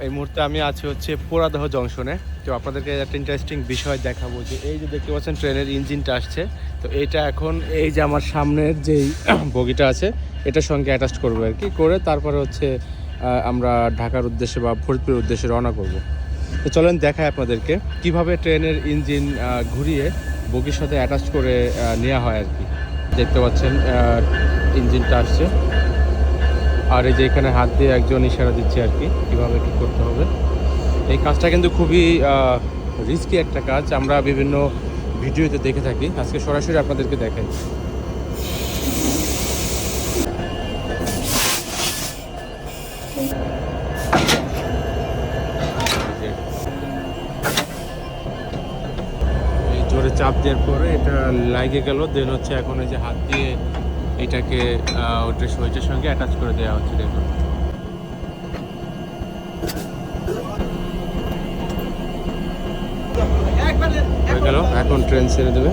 এই মুহূর্তে আমি আছি হচ্ছে পোড়াদহ জংশনে। তো আপনাদেরকে একটা ইন্টারেস্টিং বিষয় দেখাবো যে এই যে দেখতে পাচ্ছেন ট্রেনের ইঞ্জিনটা আসছে। তো এইটা এখন এই যে আমার সামনের যেই বগিটা আছে এটার সঙ্গে অ্যাটাচ করবো আর কি, করে তারপরে হচ্ছে আমরা ঢাকার উদ্দেশ্যে বা ফরিদপুরের উদ্দেশ্যে রওনা করব। তো চলেন দেখায় আপনাদেরকে কিভাবে ট্রেনের ইঞ্জিন ঘুরিয়ে বগির সাথে অ্যাটাচ করে নেওয়া হয় আর কি। দেখতে পাচ্ছেন ইঞ্জিনটা আসছে, আর এই যে এখানে হাত দিয়ে একজন ইশারা দিচ্ছে আর কি কীভাবে কী করতে হবে। এই কাজটা কিন্তু খুবই রিস্কি একটা কাজ, আমরা বিভিন্ন ভিডিওতে দেখে থাকি। আজকে সরাসরি আপনাদেরকে দেখাই। এই জোরে চাপ দেওয়ার পরে এটা লাগে গেল, দেন হচ্ছে এখন এই যে হাত দিয়ে এটাকে ওইটার সঙ্গে অ্যাটাচ করে দেওয়া হচ্ছে। দেখুন হয়ে গেল, এখন ট্রেন ছেড়ে দেবে।